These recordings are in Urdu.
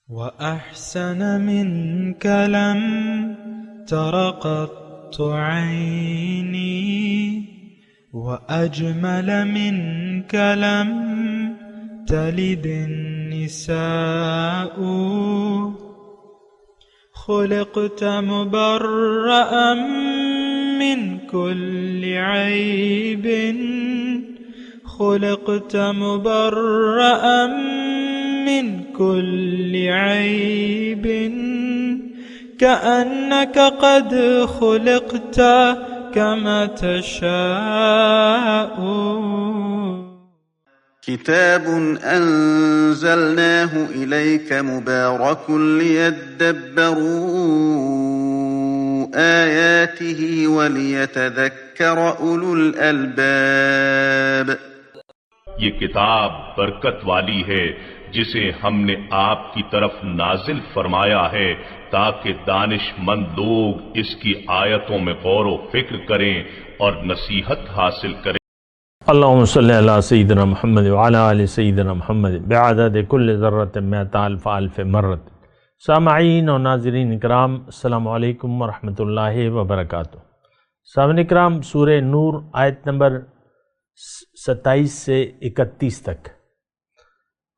وأحسن منك لم تر قط عيني، وأجمل منك لم تلد النساء. خلقت مبرأ من كل عيب، خلقت مبرأ من كل عيب، كأنك قد خلقت كما تشاء. كتاب أنزلناه إليك مبارك ليدبروا آياته وليتذكر أولو الألباب. یہ کتاب برکت والی ہے جسے ہم نے آپ کی طرف نازل فرمایا ہے تاکہ دانش مند لوگ اس کی آیتوں میں غور و فکر کریں اور نصیحت حاصل کریں۔ اللہم صلی علی سیدنا محمد وعلی آل سیدنا محمد بعدد کل ذرۃ مئۃ الف الف مرۃ۔ سامعین اور ناظرین اکرام، السلام علیکم ورحمۃ اللہ وبرکاتہ۔ سامعین اکرام، سورہ نور آیت نمبر 27 سے 31 تک،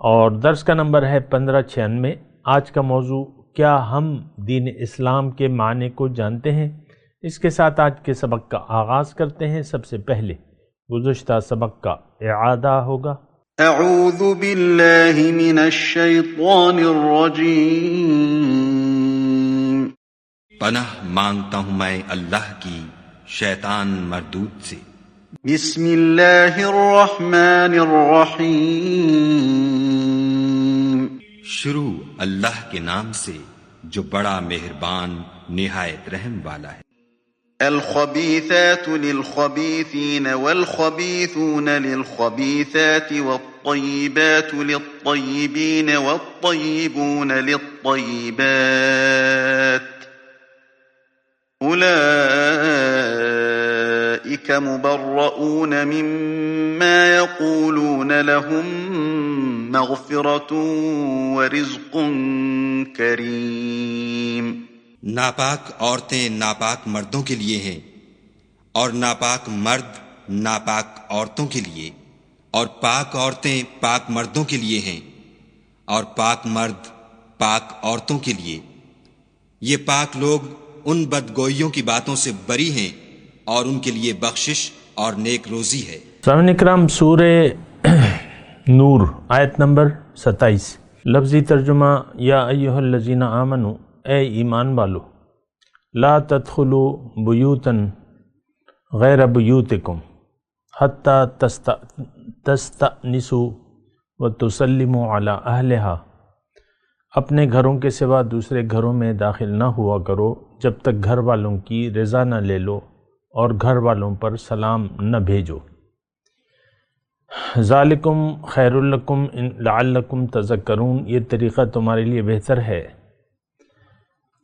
اور درس کا نمبر ہے 1596۔ آج کا موضوع، کیا ہم دین اسلام کے معنی کو جانتے ہیں؟ اس کے ساتھ آج کے سبق کا آغاز کرتے ہیں۔ سب سے پہلے گزشتہ سبق کا اعادہ ہوگا۔ اعوذ باللہ من الشیطان الرجیم۔ پناہ مانگتا ہوں میں اللہ کی شیطان مردود سے۔ بسم اللہ الرحمن الرحیم۔ شروع اللہ کے نام سے جو بڑا مہربان نہایت رحم والا ہے۔ الخبیثات للخبیثین والخبیثون للخبیثات والطیبات للطیبین والطیبون للطیبات، أولئك مبرؤون مما يقولون، لهم مغفرة ورزق کریم۔ ناپاک عورتیں ناپاک مردوں کے لیے ہیں، اور ناپاک مرد ناپاک عورتوں کے لیے، اور پاک عورتیں پاک مردوں کے لیے ہیں، اور پاک مرد پاک عورتوں کے لیے۔ یہ پاک لوگ ان بدگوئیوں کی باتوں سے بری ہیں، اور ان کے لیے بخشش اور نیک روزی ہے۔ سامعین اکرام، سورہ نور آیت نمبر 27، لفظی ترجمہ: یا ایھا الذین آمنوا، اے ایمان والو، لا تدخلوا بیوتا غیر بیوتکم حتی تستأنسوا وتسلموا علی اہلہا، اپنے گھروں کے سوا دوسرے گھروں میں داخل نہ ہوا کرو جب تک گھر والوں کی رضا نہ لے لو اور گھر والوں پر سلام نہ بھیجو۔ ذالکم خیر لکم لعلکم تذکرون، یہ طریقہ تمہارے لیے بہتر ہے،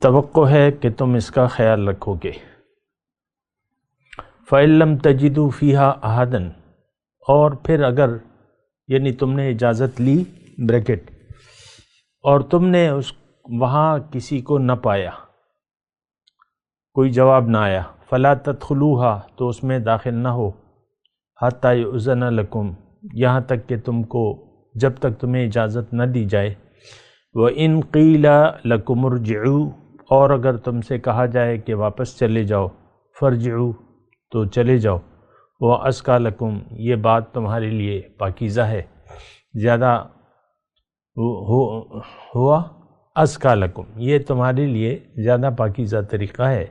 توقع ہے کہ تم اس کا خیال رکھو گے۔ فَإِن لَّمْ تَجِدُوا فِيهَا أَحَدًا، اور پھر اگر، یعنی تم نے اجازت لی بریکٹ، اور تم نے وہاں کسی کو نہ پایا، کوئی جواب نہ آیا، فَلَا تَدْخُلُوهَا، تو اس میں داخل نہ ہو، حَتَّى يُؤْذَنَ لَكُمْ، یہاں تک کہ تم کو، جب تک تمہیں اجازت نہ دی جائے۔ وَإِن قِيلَ لَكُمُ ارْجِعُوا، اور اگر تم سے کہا جائے کہ واپس چلے جاؤ، فَارْجِعُوا، تو چلے جاؤ۔ وَأَزْكَىٰ لَكُمْ، یہ بات تمہارے لیے پاکیزہ ہے، زیادہ ہوا أَزْكَىٰ لَكُمْ، یہ تمہارے لیے زیادہ پاکیزہ طریقہ ہے۔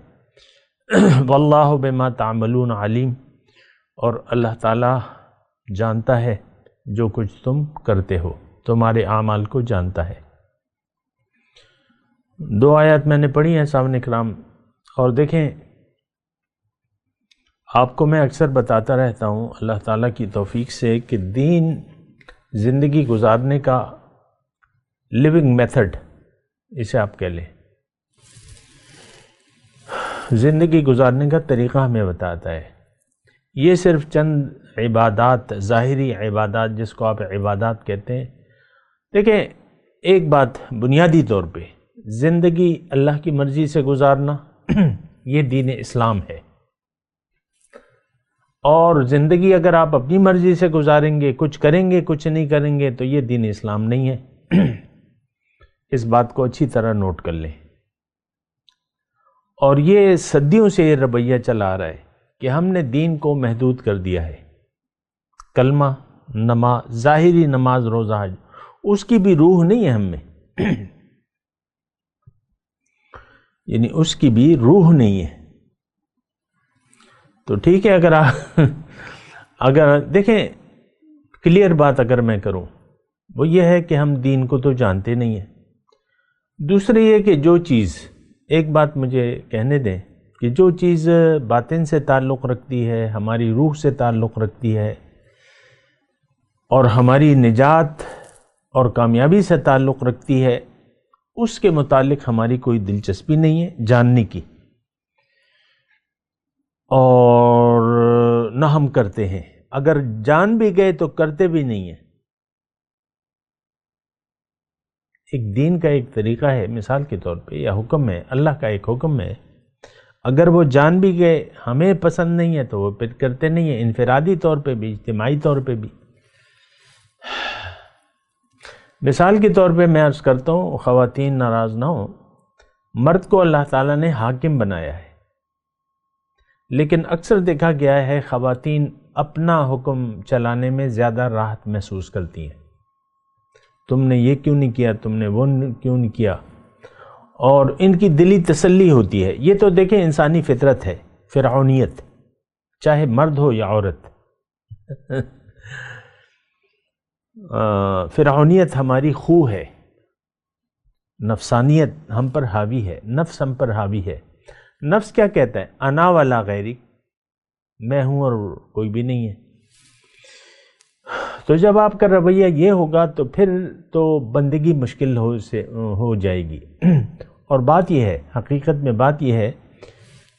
وَاللَّهُ بِمَا تَعْمَلُونَ عَلِيمٌ، اور اللہ تعالیٰ جانتا ہے جو کچھ تم کرتے ہو، تمہارے اعمال کو جانتا ہے۔ دو آیات میں نے پڑھی ہیں سامعین اکرام، اور دیکھیں، آپ کو میں اکثر بتاتا رہتا ہوں اللہ تعالیٰ کی توفیق سے کہ دین زندگی گزارنے کا لیونگ میتھڈ، اسے آپ کہہ لیں، زندگی گزارنے کا طریقہ ہمیں بتاتا ہے۔ یہ صرف چند عبادات، ظاہری عبادات جس کو آپ عبادات کہتے ہیں، دیکھیں ایک بات بنیادی طور پہ، زندگی اللہ کی مرضی سے گزارنا یہ دین اسلام ہے، اور زندگی اگر آپ اپنی مرضی سے گزاریں گے، کچھ کریں گے کچھ نہیں کریں گے، تو یہ دین اسلام نہیں ہے۔ اس بات کو اچھی طرح نوٹ کر لیں۔ اور یہ صدیوں سے یہ رویہ چلا آ رہا ہے کہ ہم نے دین کو محدود کر دیا ہے۔ کلمہ، نماز، ظاہری نماز، روزہ، حج، اس کی بھی روح نہیں ہے ہم میں، یعنی اس کی بھی روح نہیں ہے۔ تو ٹھیک ہے، اگر دیکھیں کلیئر بات اگر میں کروں، وہ یہ ہے کہ ہم دین کو تو جانتے نہیں ہیں۔ دوسری یہ کہ جو چیز، ایک بات مجھے کہنے دیں کہ جو چیز باطن سے تعلق رکھتی ہے، ہماری روح سے تعلق رکھتی ہے، اور ہماری نجات اور کامیابی سے تعلق رکھتی ہے، اس کے متعلق ہماری کوئی دلچسپی نہیں ہے جاننے کی، اور نہ ہم کرتے ہیں۔ اگر جان بھی گئے تو کرتے بھی نہیں ہیں۔ ایک دین کا ایک طریقہ ہے، مثال کے طور پہ، یا حکم ہے، اللہ کا ایک حکم ہے، اگر وہ جان بھی گئے، ہمیں پسند نہیں ہے تو وہ پھر کرتے نہیں ہیں، انفرادی طور پہ بھی، اجتماعی طور پہ بھی۔ مثال کے طور پہ میں عرض کرتا ہوں، خواتین ناراض نہ ہوں، مرد کو اللہ تعالیٰ نے حاکم بنایا ہے، لیکن اکثر دیکھا گیا ہے خواتین اپنا حکم چلانے میں زیادہ راحت محسوس کرتی ہیں۔ تم نے یہ کیوں نہیں کیا، تم نے وہ کیوں نہیں کیا، اور ان کی دلی تسلی ہوتی ہے۔ یہ تو دیکھیں انسانی فطرت ہے، فرعونیت، چاہے مرد ہو یا عورت۔ فرعونیت ہماری خو ہے، نفسانیت ہم پر حاوی ہے، نفس ہم پر حاوی ہے۔ نفس کیا کہتا ہے؟ انا ولا غیری، میں ہوں اور کوئی بھی نہیں ہے۔ تو جب آپ کا رویہ یہ ہوگا تو پھر تو بندگی مشکل ہو جائے گی۔ اور بات یہ ہے، حقیقت میں بات یہ ہے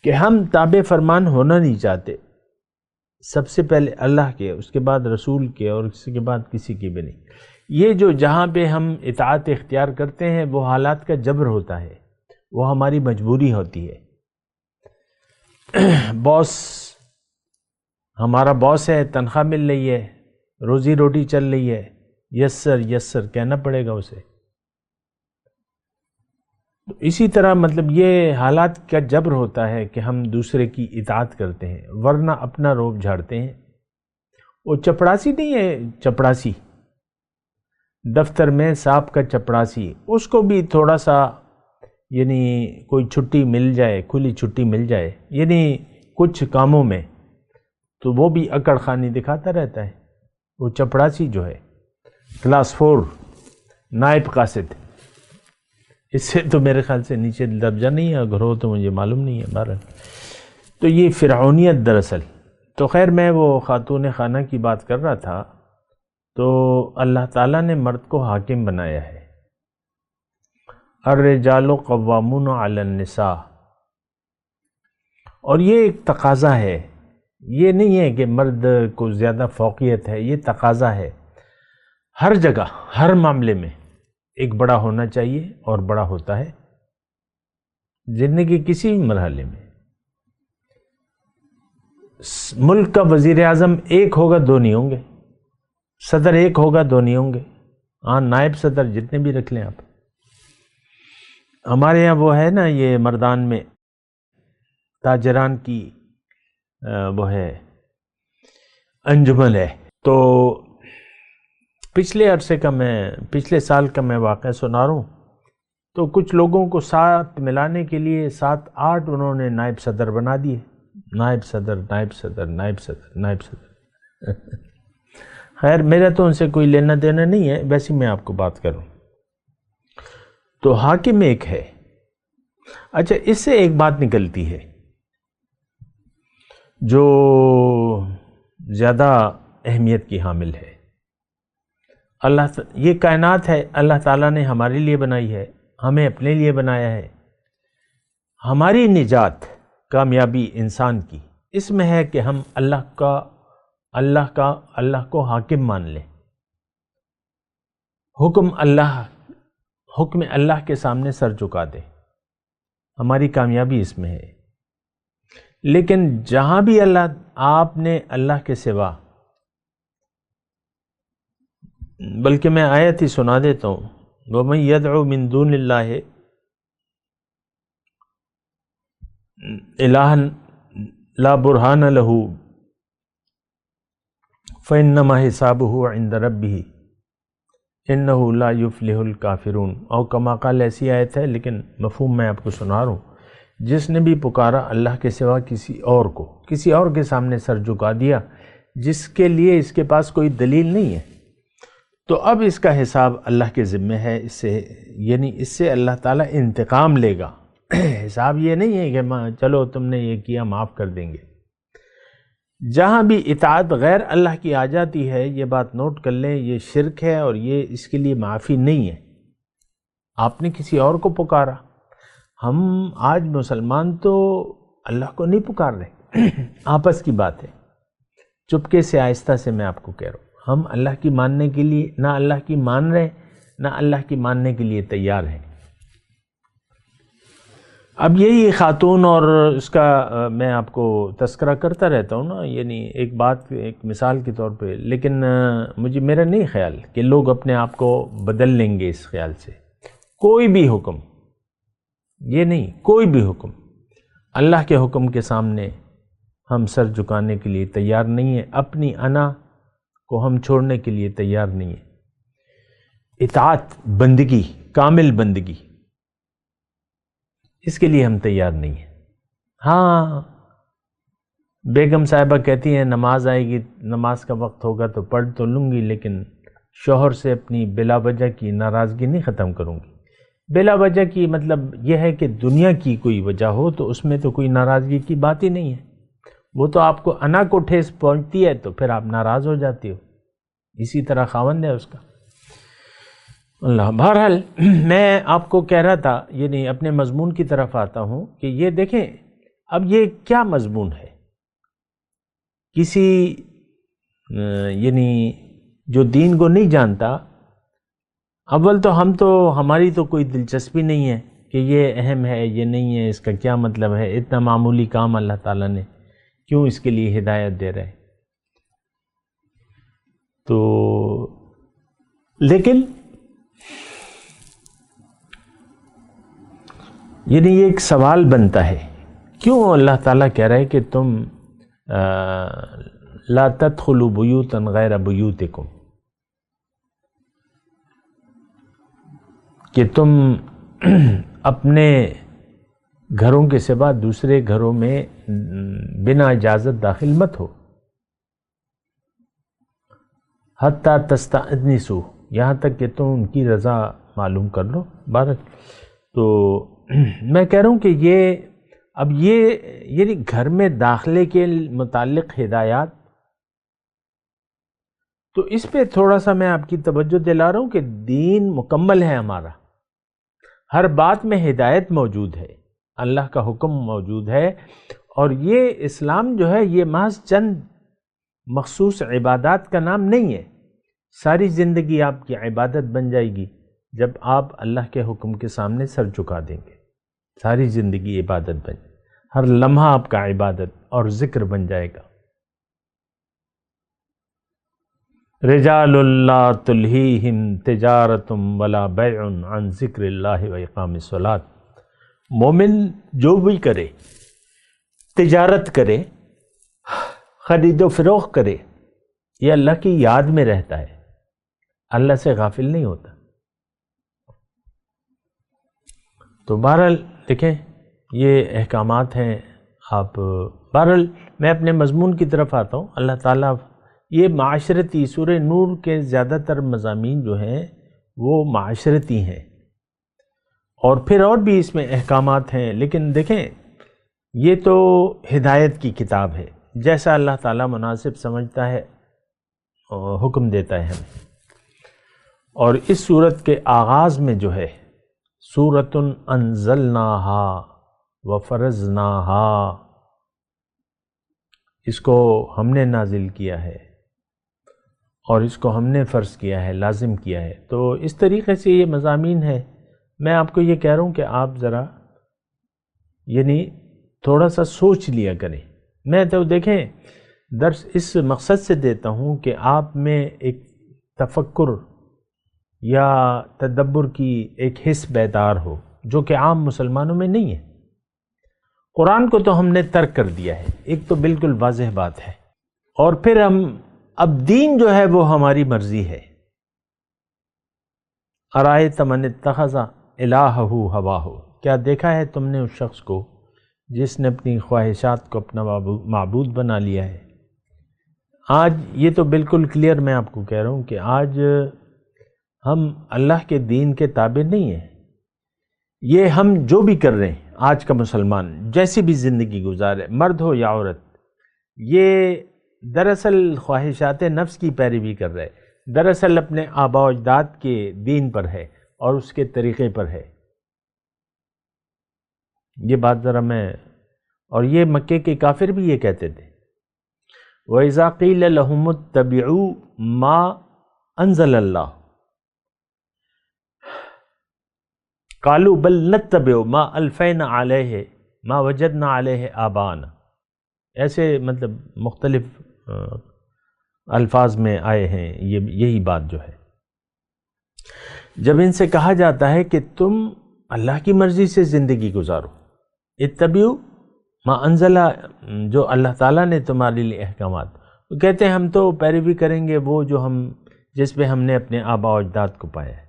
کہ ہم تابع فرمان ہونا نہیں چاہتے، سب سے پہلے اللہ کے، اس کے بعد رسول کے، اور اس کے بعد کسی کی بھی نہیں۔ یہ جو جہاں پہ ہم اطاعت اختیار کرتے ہیں وہ حالات کا جبر ہوتا ہے، وہ ہماری مجبوری ہوتی ہے۔ باس، ہمارا باس ہے، تنخواہ مل رہی ہے، روزی روٹی چل رہی ہے، یس سر یس سر کہنا پڑے گا اسے۔ اسی طرح مطلب یہ حالات کا جبر ہوتا ہے کہ ہم دوسرے کی اطاعت کرتے ہیں، ورنہ اپنا روب جھاڑتے ہیں۔ وہ چپڑاسی نہیں ہے، چپڑاسی، دفتر میں صاحب کا چپڑاسی، اس کو بھی تھوڑا سا یعنی کوئی چھٹی مل جائے، کھلی چھٹی مل جائے، یعنی کچھ کاموں میں، تو وہ بھی اکڑ خانی دکھاتا رہتا ہے۔ وہ چپڑاسی جو ہے کلاس 4 نائب قاصد، اس سے تو میرے خیال سے نیچے درجہ نہیں ہے، اگر ہو تو مجھے معلوم نہیں ہے۔ بہرحال تو یہ فرعونیت دراصل۔ تو خیر میں وہ خاتون خانہ کی بات کر رہا تھا، تو اللہ تعالیٰ نے مرد کو حاکم بنایا ہے۔ الرجال قوامون علی النساء، اور یہ ایک تقاضا ہے، یہ نہیں ہے کہ مرد کو زیادہ فوقیت ہے، یہ تقاضا ہے۔ ہر جگہ، ہر معاملے میں ایک بڑا ہونا چاہیے، اور بڑا ہوتا ہے زندگی کسی بھی مرحلے میں۔ ملک کا وزیر اعظم ایک ہوگا، دو نہیں ہوں گے، صدر ایک ہوگا، دو نہیں ہوں گے، ہاں نائب صدر جتنے بھی رکھ لیں آپ۔ ہمارے یہاں وہ ہے نا، یہ مردان میں تاجران کی وہ ہے انجمن ہے، تو پچھلے سال کا میں واقعہ سنا رہا ہوں، تو کچھ لوگوں کو ساتھ ملانے کے لیے 7-8 انہوں نے نائب صدر بنا دیے، نائب صدر نائب صدر نائب صدر نائب صدر۔ خیر میرا تو ان سے کوئی لینا دینا نہیں ہے، ویسے میں آپ کو بات کروں تو حاکم ایک ہے۔ اچھا، اس سے ایک بات نکلتی ہے جو زیادہ اہمیت کی حامل ہے۔ یہ کائنات ہے، اللہ تعالیٰ نے ہمارے لیے بنائی ہے، ہمیں اپنے لیے بنایا ہے۔ ہماری نجات، کامیابی انسان کی اس میں ہے کہ ہم اللہ کو حاکم مان لیں۔ حکم اللہ حکم اللہ کے سامنے سر جھکا دیں، ہماری کامیابی اس میں ہے۔ لیکن جہاں بھی آپ نے اللہ کے سوا، بلکہ میں آیت ہی سنا دیتا ہوں، وَمَن يَدْعُ مِن دُونِ اللَّهِ إِلَٰهًا لَا بُرْهَانَ لَهُ فَإِنَّمَا حِسَابُهُ عِندَ رَبِّهِ إِنَّهُ لَا يُفْلِحُ الْكَافِرُونَ، اور کما قال ایسی آیت ہے، لیکن مفہوم میں آپ کو سنا رہا ہوں۔ جس نے بھی پکارا اللہ کے سوا کسی اور کو، کسی اور کے سامنے سر جھکا دیا جس کے لیے اس کے پاس کوئی دلیل نہیں ہے، تو اب اس کا حساب اللہ کے ذمہ ہے، اس سے اللہ تعالیٰ انتقام لے گا۔ حساب یہ نہیں ہے کہ چلو تم نے یہ کیا معاف کر دیں گے۔ جہاں بھی اطاعت غیر اللہ کی آ جاتی ہے، یہ بات نوٹ کر لیں، یہ شرک ہے اور یہ اس کے لیے معافی نہیں ہے۔ آپ نے کسی اور کو پکارا، ہم آج مسلمان تو اللہ کو نہیں پکار رہے، آپس کی بات ہے، چپکے سے آہستہ سے میں آپ کو کہہ رہا ہوں، ہم اللہ کی ماننے کے لیے نہ اللہ کی مان رہے نہ اللہ کی ماننے کے لیے تیار ہیں۔ اب یہی خاتون، اور اس کا میں آپ کو تذکرہ کرتا رہتا ہوں نا، یعنی ایک بات ایک مثال کے طور پہ، لیکن میرا نہیں خیال کہ لوگ اپنے آپ کو بدل لیں گے اس خیال سے۔ کوئی بھی حکم، یہ نہیں، کوئی بھی حکم اللہ کے حکم کے سامنے ہم سر جھکانے کے لیے تیار نہیں ہیں، اپنی انا کو ہم چھوڑنے کے لیے تیار نہیں ہیں۔ اطاعت، بندگی، کامل بندگی، اس کے لیے ہم تیار نہیں ہیں۔ ہاں، بیگم صاحبہ کہتی ہیں نماز آئے گی، نماز کا وقت ہوگا تو پڑھ تو لوں گی، لیکن شوہر سے اپنی بلا وجہ کی ناراضگی نہیں ختم کروں گی۔ بلا وجہ کی مطلب یہ ہے کہ دنیا کی کوئی وجہ ہو تو اس میں تو کوئی ناراضگی کی بات ہی نہیں ہے، وہ تو آپ کو انا کو ٹھیس پہنچتی ہے تو پھر آپ ناراض ہو جاتی ہو، اسی طرح خاوند ہے اس کا۔ اللہ، بہرحال میں آپ کو کہہ رہا تھا، یعنی اپنے مضمون کی طرف آتا ہوں کہ یہ دیکھیں اب یہ کیا مضمون ہے، کسی یعنی جو دین کو نہیں جانتا، اول تو ہماری تو کوئی دلچسپی نہیں ہے کہ یہ اہم ہے یہ نہیں ہے، اس کا کیا مطلب ہے، اتنا معمولی کام اللہ تعالیٰ نے کیوں اس کے لیے ہدایت دے رہے۔ تو لیکن یعنی یہ ایک سوال بنتا ہے، کیوں اللہ تعالیٰ کہہ رہے کہ تم لا تدخلوا بیوتا غیر بیوتکم، کہ تم اپنے گھروں کے سوا دوسرے گھروں میں بنا اجازت داخل مت ہو، حتیٰ تستأنسوا، یہاں تک کہ تم ان کی رضا معلوم کر لو۔ تو میں کہہ رہا ہوں کہ یہ یعنی گھر میں داخلے کے متعلق ہدایات، تو اس پہ تھوڑا سا میں آپ کی توجہ دلا رہا ہوں کہ دین مکمل ہے ہمارا، ہر بات میں ہدایت موجود ہے، اللہ کا حکم موجود ہے، اور یہ اسلام جو ہے یہ محض چند مخصوص عبادات کا نام نہیں ہے، ساری زندگی آپ کی عبادت بن جائے گی جب آپ اللہ کے حکم کے سامنے سر جھکا دیں گے، ساری زندگی عبادت بن جائے، ہر لمحہ آپ کا عبادت اور ذکر بن جائے گا۔ رجال لا تلہیہم تجارت ولا بیع عن ذکر اللہ و اقام الصلاۃ، مومن جو بھی کرے، تجارت کرے، خرید و فروخت کرے، یہ اللہ کی یاد میں رہتا ہے، اللہ سے غافل نہیں ہوتا۔ تو بہرحال دیکھیں یہ احکامات ہیں۔ آپ بہرحال میں اپنے مضمون کی طرف آتا ہوں۔ اللہ تعالیٰ یہ معاشرتی، سورہ نور کے زیادہ تر مضامین جو ہیں وہ معاشرتی ہیں، اور پھر اور بھی اس میں احکامات ہیں، لیکن دیکھیں یہ تو ہدایت کی کتاب ہے، جیسا اللہ تعالیٰ مناسب سمجھتا ہے حکم دیتا ہے ہمیں۔ اور اس صورت کے آغاز میں جو ہے سورۃ انزلناہا وفرضناہا، اس کو ہم نے نازل کیا ہے اور اس کو ہم نے فرض کیا ہے، لازم کیا ہے۔ تو اس طریقے سے یہ مضامین ہے، میں آپ کو یہ کہہ رہا ہوں کہ آپ ذرا یعنی تھوڑا سا سوچ لیا کریں. میں تو دیکھیں درس اس مقصد سے دیتا ہوں کہ آپ میں ایک تفکر یا تدبر کی ایک حس بیدار ہو جو کہ عام مسلمانوں میں نہیں ہے. قرآن کو تو ہم نے ترک کر دیا ہے، ایک تو بالکل واضح بات ہے، اور پھر ہم اب دین جو ہے وہ ہماری مرضی ہے. ارائیت من اتخذ الہہ ہواہ، کیا دیکھا ہے تم نے اس شخص کو جس نے اپنی خواہشات کو اپنا معبود بنا لیا ہے. آج یہ تو بالکل کلیئر میں آپ کو کہہ رہا ہوں کہ آج ہم اللہ کے دین کے تابع نہیں ہیں. یہ ہم جو بھی کر رہے ہیں آج کا مسلمان جیسی بھی زندگی گزارے، مرد ہو یا عورت، یہ دراصل خواہشات نفس کی پیروی کر رہے، دراصل اپنے آباء و اجداد کے دین پر ہے اور اس کے طریقے پر ہے. یہ بات ذرا میں، اور یہ مکے کے کافر بھی یہ کہتے تھے، وَإِذَا قِيلَ لَهُمُ اتَّبِعُوا مَا أَنزَلَ اللَّهُ قَالُوا بَلْ نَتَّبِعُ مَا أَلْفَيْنَا عَلَيْهِ مَا وَجَدْنَا عَلَيْهِ آبَاءَنَا. ایسے مطلب مختلف الفاظ میں آئے ہیں یہی بات جو ہے. جب ان سے کہا جاتا ہے کہ تم اللہ کی مرضی سے زندگی گزارو، اتبعوا ما انزل، جو اللہ تعالیٰ نے تمہارے لیے احکامات، وہ کہتے ہیں ہم تو پیروی کریں گے وہ جو جس پہ ہم نے اپنے آباء و اجداد کو پایا ہے.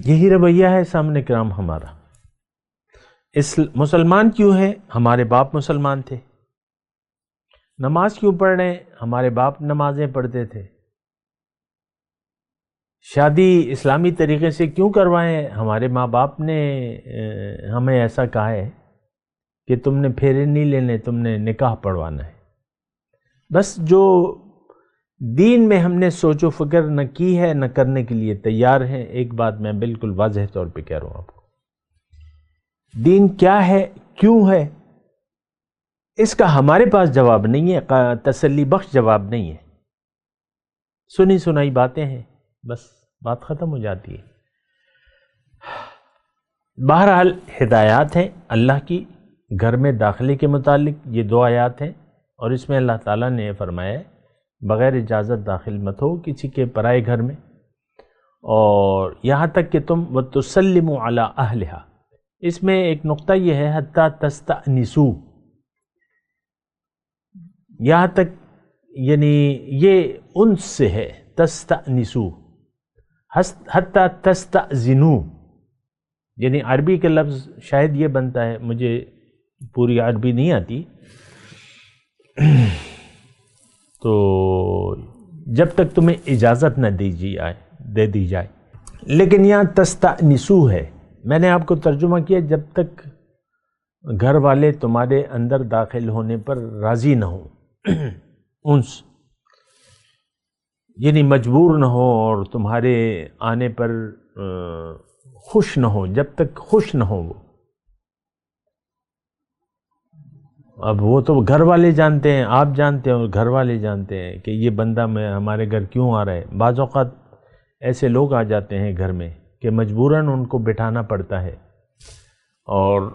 یہی رویہ ہے سامنے کرام ہمارا. اس مسلمان کیوں ہے؟ ہمارے باپ مسلمان تھے. نماز کیوں پڑھ رہے ہیں؟ ہمارے باپ نمازیں پڑھتے تھے. شادی اسلامی طریقے سے کیوں کروائیں؟ ہمارے ماں باپ نے ہمیں ایسا کہا ہے کہ تم نے پھیرے نہیں لینے، تم نے نکاح پڑھوانا ہے. بس جو دین میں ہم نے سوچ و فکر نہ کی ہے نہ کرنے کے لیے تیار ہیں. ایک بات میں بالکل واضح طور پہ کہہ رہا ہوں آپ کو، دین کیا ہے، کیوں ہے، اس کا ہمارے پاس جواب نہیں ہے، تسلی بخش جواب نہیں ہے. سنی سنائی باتیں ہیں، بس بات ختم ہو جاتی ہے. بہرحال ہدایات ہیں اللہ کی گھر میں داخلے کے متعلق. یہ 2 آیات ہیں، اور اس میں اللہ تعالیٰ نے فرمایا ہے بغیر اجازت داخل مت ہو کسی کے پرائے گھر میں، اور یہاں تک کہ تم وَتُسَلِّمُوا عَلَىٰ أَهْلِهَا. اس میں ایک نقطہ یہ ہے حتیٰ تستأنسوا، یہاں تک یعنی یہ انس سے ہے، تستأنسوا حتیٰ تستأذنوا، یعنی عربی کا لفظ شاید یہ بنتا ہے، مجھے پوری عربی نہیں آتی، تو جب تک تمہیں اجازت نہ دے دی جائے. لیکن یہاں تستأنسوا ہے، میں نے آپ کو ترجمہ کیا جب تک گھر والے تمہارے اندر داخل ہونے پر راضی نہ ہوں. انس یعنی مجبور نہ ہو اور تمہارے آنے پر خوش نہ ہو، جب تک خوش نہ ہو وہ. اب وہ تو گھر والے جانتے ہیں، آپ جانتے ہیں اور گھر والے جانتے ہیں کہ یہ بندہ ہمارے گھر کیوں آ رہا ہے. بعض اوقات ایسے لوگ آ جاتے ہیں گھر میں کہ مجبوراً ان کو بٹھانا پڑتا ہے، اور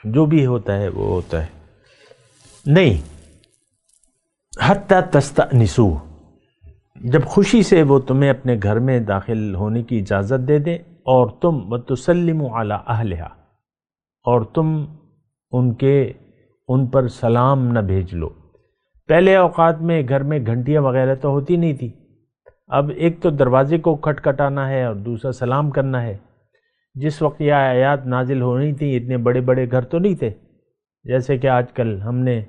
جو بھی ہوتا ہے وہ ہوتا ہے. نہیں، حتیٰ تستأنسوا، جب خوشی سے وہ تمہیں اپنے گھر میں داخل ہونے کی اجازت دے دیں، اور تم وَتُسَلِّمُوا عَلَىٰ أَهْلِهَا، اور تم ان پر سلام نہ بھیج لو. پہلے اوقات میں گھر میں گھنٹیاں وغیرہ تو ہوتی نہیں تھی. اب ایک تو دروازے کو کھٹکھٹانا ہے اور دوسرا سلام کرنا ہے. جس وقت یہ آیات نازل ہو رہی تھیں اتنے بڑے بڑے گھر تو نہیں تھے جیسے کہ آج کل ہم نے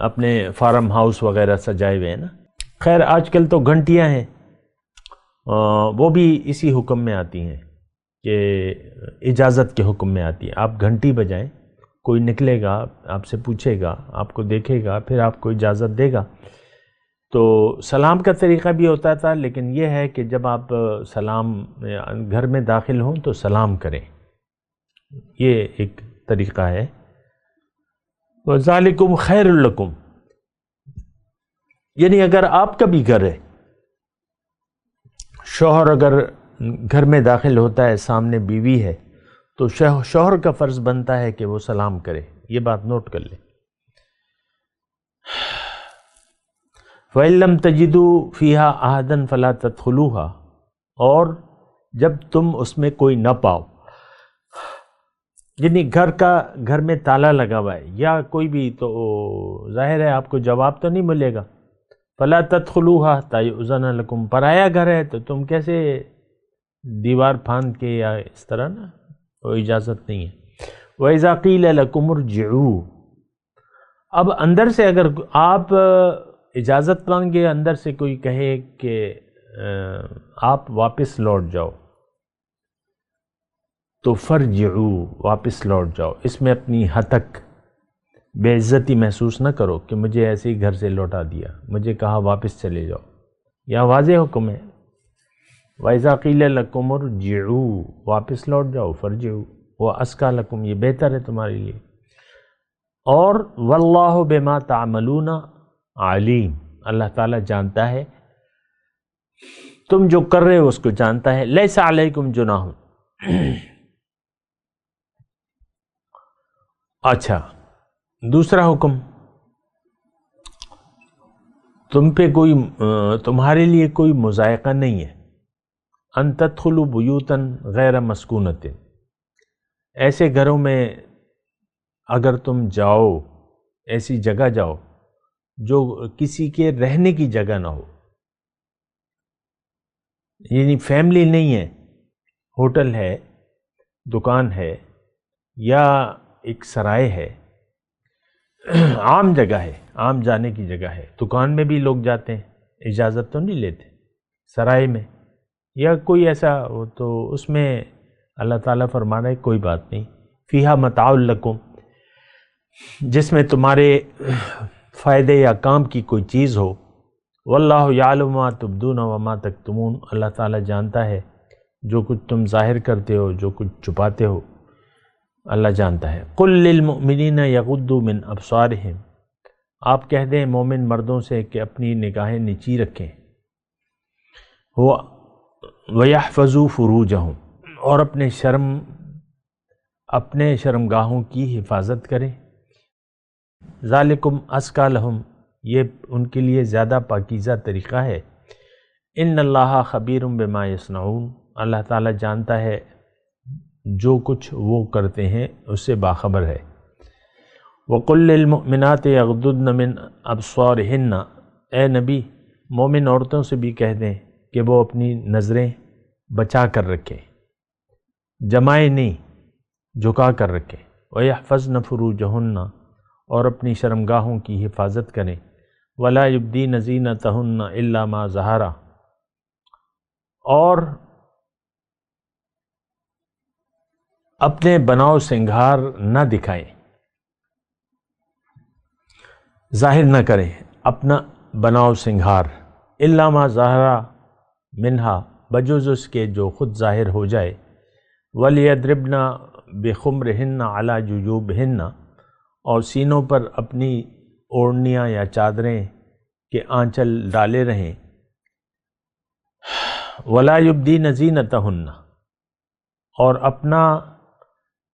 اپنے فارم ہاؤس وغیرہ سجائے ہوئے ہیں نا. خیر آج کل تو گھنٹیاں ہیں، وہ بھی اسی حکم میں آتی ہیں کہ اجازت کے حکم میں آتی ہیں. آپ گھنٹی بجائیں، کوئی نکلے گا آپ سے پوچھے گا، آپ کو دیکھے گا، پھر آپ کو اجازت دے گا. تو سلام کا طریقہ بھی ہوتا تھا، لیکن یہ ہے کہ جب آپ سلام گھر میں داخل ہوں تو سلام کریں، یہ ایک طریقہ ہے. وَذَلِكُمْ خَيْرٌ لَكُمْ، یعنی اگر آپ کا بھی گھر ہے شوہر اگر گھر میں داخل ہوتا ہے، سامنے بیوی ہے، تو شوہر کا فرض بنتا ہے کہ وہ سلام کرے. یہ بات نوٹ کر لیں. فَإِن لَّمْ تَجِدُوا فِيهَا أَحَدًا فَلَا تَدْخُلُوهَا، اور جب تم اس میں کوئی نہ پاؤ، یعنی گھر میں تالا لگا ہوا ہے یا کوئی بھی، تو ظاہر ہے آپ کو جواب تو نہیں ملے گا. فَلَا تَدْخُلُوهَا حَتَّىٰ يُؤْذَنَ لَكُمْ، پرایا گھر ہے تو تم کیسے دیوار پھاند کے یا اس طرح نا، وہ اجازت نہیں ہے. وَإِذَا قِيلَ لَكُمُ ارْجِعُوا، اب اندر سے اگر آپ اجازت مانگے، اندر سے کوئی کہے کہ آپ واپس لوٹ جاؤ، تو فرجعوا، واپس لوٹ جاؤ. اس میں اپنی ہتک، بے عزتی محسوس نہ کرو کہ مجھے ایسے ہی گھر سے لوٹا دیا، مجھے کہا واپس چلے جاؤ. یا واضح حکم ہے. وَإِذَا قِيلَ لَكُمُ ارْجِعُوا، واپس لوٹ جاؤ. فرجعوا وَأَزْكَىٰ لَكُمْ، یہ بہتر ہے تمہارے لیے. اور وَاللَّهُ بِمَا تَعْمَلُونَ عَلِيمٌ، اللہ تعالیٰ جانتا ہے، تم جو کر رہے ہو اس کو جانتا ہے. لَيْسَ عَلَيْكُمْ جُنَاحٌ. اچھا، دوسرا حکم، تمہارے لیے کوئی مضائقہ نہیں ہے. ان تدخلوا بیوتا غیر مسکونۃ، ایسے گھروں میں اگر تم جاؤ، ایسی جگہ جاؤ جو کسی کے رہنے کی جگہ نہ ہو، یعنی فیملی نہیں ہے، ہوٹل ہے، دکان ہے، یا ایک سرائے ہے، عام جگہ ہے، عام جانے کی جگہ ہے. دکان میں بھی لوگ جاتے ہیں، اجازت تو نہیں لیتے. سرائے میں یا کوئی ایسا ہو تو اس میں اللہ تعالیٰ فرما رہا ہے کوئی بات نہیں. فیہا متاع لکم، جس میں تمہارے فائدے یا کام کی کوئی چیز ہو. واللہ یعلم ما تبدون وما تکتمون، اللہ تعالیٰ جانتا ہے جو کچھ تم ظاہر کرتے ہو، جو کچھ چھپاتے ہو، اللہ جانتا ہے. قل للمؤمنین یغضوا من ابصارہم، آپ کہہ دیں مومن مردوں سے کہ اپنی نگاہیں نیچی رکھیں. وَيَحْفَظُوا فُرُوجَهُمْ، اور اپنے شرمگاہوں کی حفاظت کریں. ذَلِكُمْ أَزْكَىٰ لَهُمْ، یہ ان کے لیے زیادہ پاکیزہ طریقہ ہے. إِنَّ اللَّهَ خَبِيرٌ بِمَا يَصْنَعُونَ، اللہ تعالیٰ جانتا ہے جو کچھ وہ کرتے ہیں اس سے باخبر ہے. وَقُلْ لِلْمُؤْمِنَاتِ يَغْضُضْنَ مِنْ أَبْصَارِهِنَّ، اے نبی مومن عورتوں سے بھی کہہ دیں کہ وہ اپنی نظریں بچا کر رکھیں، جمائے نہیں، جھکا کر رکھیں. وَيَحْفَظْنَ فُرُوجَهُنَّ، اور اپنی شرمگاہوں کی حفاظت کریں. وَلَا يُبْدِينَ زِينَتَهُنَّ إِلَّا مَا ظَهَرَ، اور اپنے بناؤ سنگھار نہ دکھائیں، ظاہر نہ کریں اپنا بناؤ سنگھار. إِلَّا مَا ظَهَرَ مِنْهَا، بجز اس کے جو خود ظاہر ہو جائے. وَلْيَضْرِبْنَ بِخُمُرِهِنَّ عَلَى جُيُوبِهِنَّ، اور سینوں پر اپنی اوڑھنیاں یا چادریں کے آنچل ڈالے رہیں. وَلَا يُبْدِينَ زِينَتَهُنَّ، اور اپنا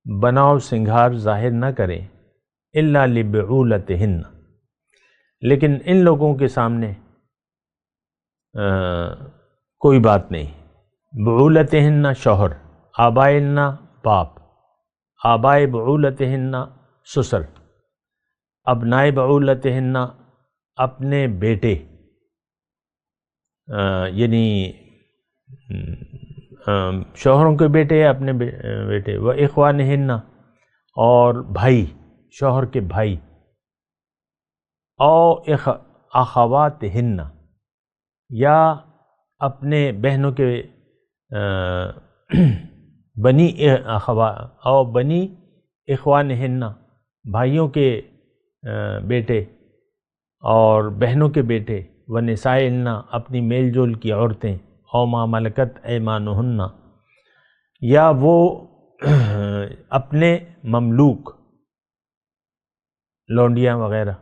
بناؤ سنگھار ظاہر نہ کریں. إِلَّا لِبُعُولَتِهِنَّ، لیکن ان لوگوں کے سامنے کوئی بات نہیں. بعولتہن شوہر، آبائن باپ، آبائے بعولتہن سسر، ابنائے بعولتہن اپنے بیٹے، یعنی شوہروں کے بیٹے یا اپنے بیٹے. و اخوانہن، اور بھائی، شوہر کے بھائی. او اخواتہن، یا اپنے بہنوں کے بنی او بنی اخوانہن، بھائیوں کے بیٹے اور بہنوں کے بیٹے. ونسائہن، اپنی میل جول کی عورتیں. او ما ملکت ایمانہن، یا وہ اپنے مملوک لونڈیاں وغیرہ.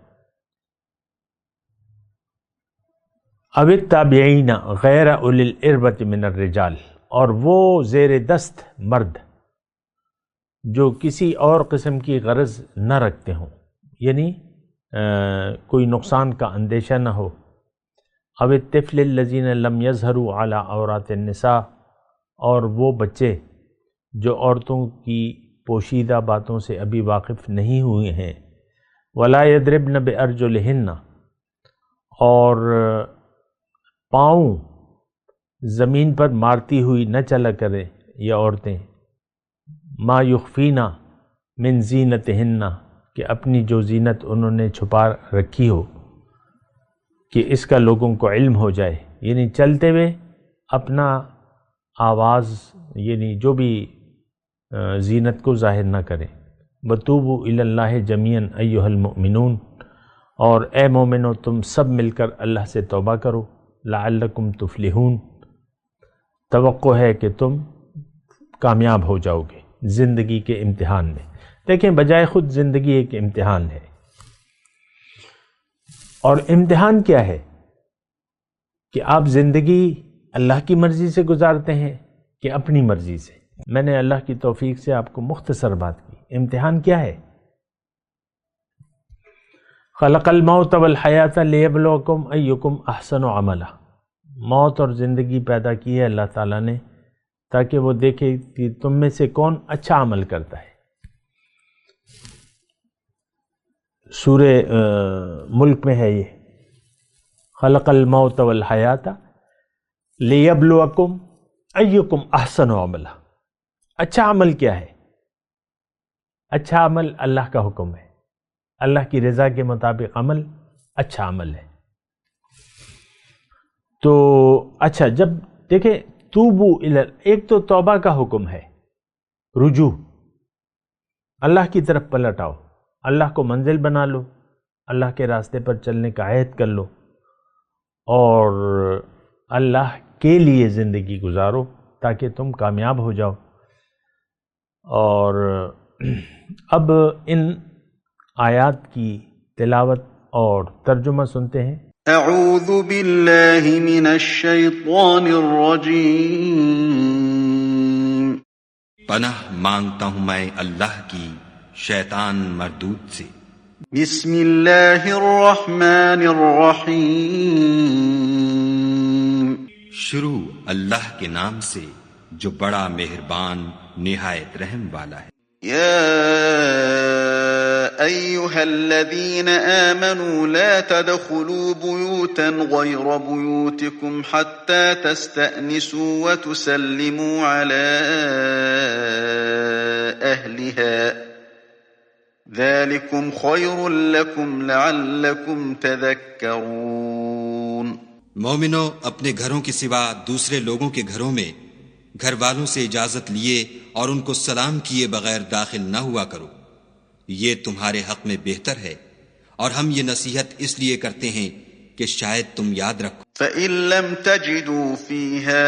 اب التابعین غیر اولی الاربۃ من الرجال، اور وہ زیر دست مرد جو کسی اور قسم کی غرض نہ رکھتے ہوں، یعنی کوئی نقصان کا اندیشہ نہ ہو. اب الطفل الذین لم یظہروا علی عورات النساء، اور وہ بچے جو عورتوں کی پوشیدہ باتوں سے ابھی واقف نہیں ہوئے ہیں. ولا یضربن بارجلہن، اور پاؤں زمین پر مارتی ہوئی نہ چلا کرے یہ عورتیں. ما یخفینا من زینتہن، کہ اپنی جو زینت انہوں نے چھپا رکھی ہو کہ اس کا لوگوں کو علم ہو جائے، یعنی چلتے ہوئے اپنا آواز یعنی جو بھی زینت کو ظاہر نہ کریں. وتوبوا الی اللہ جمیعا ایھا المؤمنون، اور اے مومنو تم سب مل کر اللہ سے توبہ کرو. لعلکم تفلحون، توقع ہے کہ تم کامیاب ہو جاؤ گے زندگی کے امتحان میں. دیکھیں بجائے خود زندگی ایک امتحان ہے، اور امتحان کیا ہے کہ آپ زندگی اللہ کی مرضی سے گزارتے ہیں کہ اپنی مرضی سے. میں نے اللہ کی توفیق سے آپ کو مختصر بات کی. امتحان کیا ہے؟ خلق الموت والحیات لیبلوکم ایکم احسن عملا، موت اور زندگی پیدا کی ہے اللہ تعالیٰ نے تاکہ وہ دیکھے کہ تم میں سے کون اچھا عمل کرتا ہے. سورہ ملک میں ہے یہ، خلق الموت والحیات لیبلوکم ایکم احسن عملا. اچھا عمل کیا ہے؟ اچھا عمل اللہ کا حکم ہے، اللہ کی رضا کے مطابق عمل اچھا عمل ہے. تو اچھا، جب دیکھیں توبو ایک تو توبہ کا حکم ہے، رجوع، اللہ کی طرف پلٹ آؤ، اللہ کو منزل بنا لو، اللہ کے راستے پر چلنے کا عہد کر لو اور اللہ کے لیے زندگی گزارو تاکہ تم کامیاب ہو جاؤ. اور اب ان آیات کی تلاوت اور ترجمہ سنتے ہیں. اعوذ باللہ من الشیطان الرجیم، پناہ مانگتا ہوں میں اللہ کی شیطان مردود سے. بسم اللہ الرحمن الرحیم، شروع اللہ کے نام سے جو بڑا مہربان نہایت رحم والا ہے. أيها الذين آمنوا لا تدخلوا بيوتا غير بيوتكم حتى تستأنسوا وتسلموا على أهلها ذلكم خير لكم لعلكم تذكرون. مومنو، اپنے گھروں کے سوا دوسرے لوگوں کے گھروں میں گھر والوں سے اجازت لیے اور ان کو سلام کیے بغیر داخل نہ ہوا کرو، یہ تمہارے حق میں بہتر ہے، اور ہم یہ نصیحت اس لیے کرتے ہیں کہ شاید تم یاد رکھو. فَإِن لَّمْ تَجِدُوا فِيهَا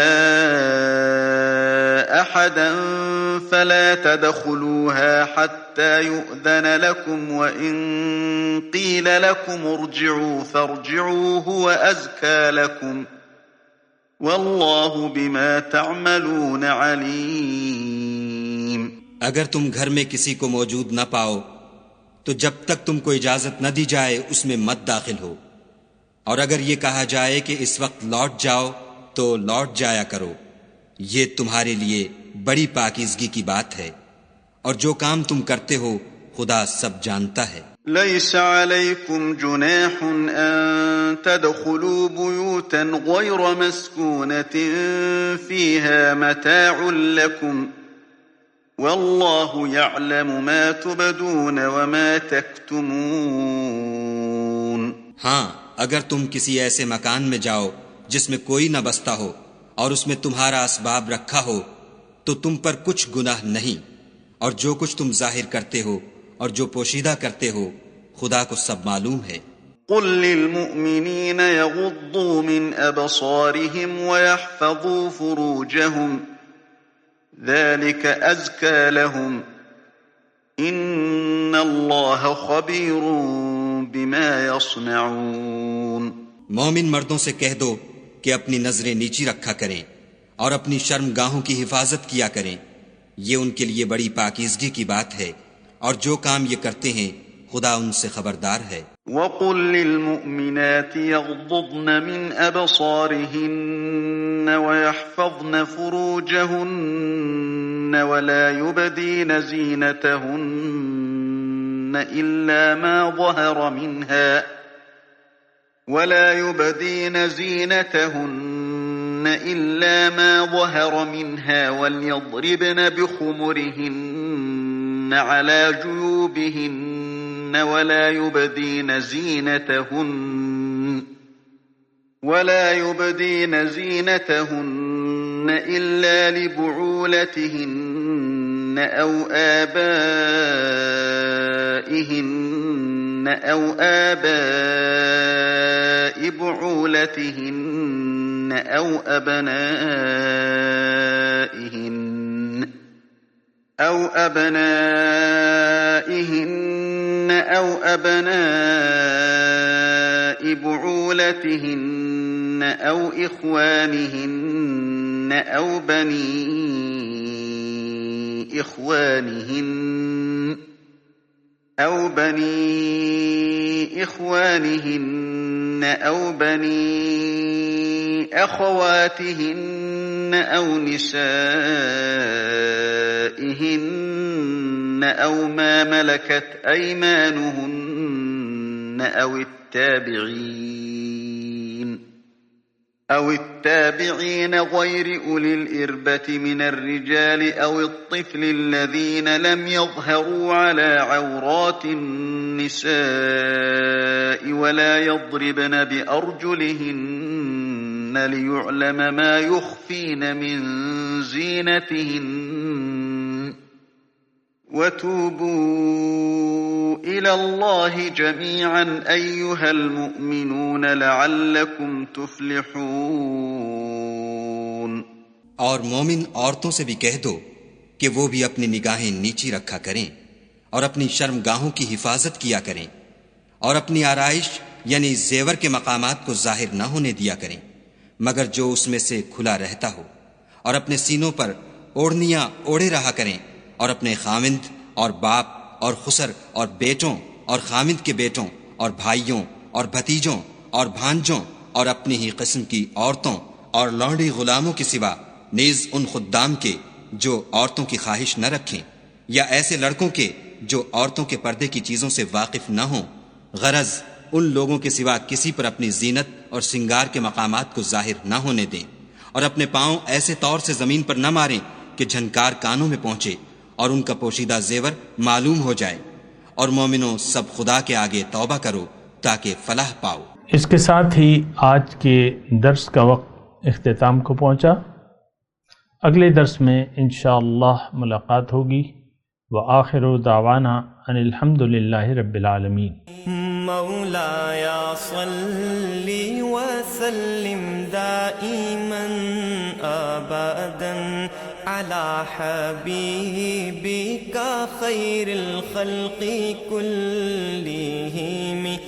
أَحَدًا فَلَا تَدْخُلُوهَا حَتَّى يُؤْذَنَ لَكُمْ وَإِن قِيلَ لَكُمْ ارْجِعُوا فَارْجِعُوا هُوَ أَزْكَىٰ لَكُمْ وَاللَّهُ بِمَا تَعْمَلُونَ عَلِيمٌ. اگر تم گھر میں کسی کو موجود نہ پاؤ تو جب تک تم کو اجازت نہ دی جائے اس میں مت داخل ہو، اور اگر یہ کہا جائے کہ اس وقت لوٹ جاؤ تو لوٹ جایا کرو، یہ تمہارے لیے بڑی پاکیزگی کی بات ہے، اور جو کام تم کرتے ہو خدا سب جانتا ہے. ليس عليكم جناح أن تدخلوا بيوتا غير مسكونة فيها متاع لكم والله يعلم ما تبدون وما تكتمون. ہاں، اگر تم کسی ایسے مکان میں جاؤ جس میں کوئی نہ بستا ہو اور اس میں تمہارا اسباب رکھا ہو تو تم پر کچھ گناہ نہیں، اور جو کچھ تم ظاہر کرتے ہو اور جو پوشیدہ کرتے ہو خدا کو سب معلوم ہے. قل للمؤمنين يغضوا من أبصارهم ويحفظوا فروجهم ذلك أزكى لهم إن الله خبير بما يصنعون. مومن مردوں سے کہہ دو کہ اپنی نظریں نیچی رکھا کریں اور اپنی شرم گاہوں کی حفاظت کیا کریں، یہ ان کے لیے بڑی پاکیزگی کی بات ہے، اور جو کام یہ کرتے ہیں خدا ان سے خبردار ہے۔ وَقُل لِّلْمُؤْمِنَاتِ يَغْضُضْنَ مِنْ أَبْصَارِهِنَّ وَيَحْفَظْنَ فُرُوجَهُنَّ وَلَا يُبْدِينَ زِينَتَهُنَّ إِلَّا مَا ظَهَرَ مِنْهَا وَلْيَضْرِبْنَ بِخُمُرِهِنَّ عَلَى جُيُوبِهِنَّ ولا يبدين زينتهن إلا لبعولتهن أو آباء بعولتهن أو أبنائهن أو أبناء بعولتهن أو إخوانهن أو بني إخوانهن أو بني أخواتهن أو نسائهن أو ما ملكت أيمانهن أو التابعين غير أولي الإربة من الرجال أو الطفل الذين لم يظهروا على عورات النساء ولا يضربن بأرجلهن ليعلم ما يخفين من زينتهن وتوبوا إلى الله جميعا أيها المؤمنون لعلكم تفلحون۔ اور مومن عورتوں سے بھی کہہ دو کہ وہ بھی اپنی نگاہیں نیچی رکھا کریں اور اپنی شرم گاہوں کی حفاظت کیا کریں، اور اپنی آرائش یعنی زیور کے مقامات کو ظاہر نہ ہونے دیا کریں مگر جو اس میں سے کھلا رہتا ہو، اور اپنے سینوں پر اوڑھنیاں اوڑھے رہا کریں، اور اپنے خاوند اور باپ اور خسر اور بیٹوں اور خاوند کے بیٹوں اور بھائیوں اور بھتیجوں اور بھانجوں اور اپنی ہی قسم کی عورتوں اور لونڈی غلاموں کے سوا نیز ان خدام کے جو عورتوں کی خواہش نہ رکھیں، یا ایسے لڑکوں کے جو عورتوں کے پردے کی چیزوں سے واقف نہ ہوں، غرض ان لوگوں کے سوا کسی پر اپنی زینت اور سنگار کے مقامات کو ظاہر نہ ہونے دیں، اور اپنے پاؤں ایسے طور سے زمین پر نہ ماریں کہ جھنکار کانوں میں پہنچے اور ان کا پوشیدہ زیور معلوم ہو جائے، اور مومنوں سب خدا کے آگے توبہ کرو تاکہ فلاح پاؤ۔ اس کے ساتھ ہی آج کے درس کا وقت اختتام کو پہنچا۔ اگلے درس میں انشاءاللہ ملاقات ہوگی۔ وآخر دعوانا ان الحمد للہ رب العالمین۔ مولاي صل وسلم دائما أبدا على حبيبك خير الخلق كلهم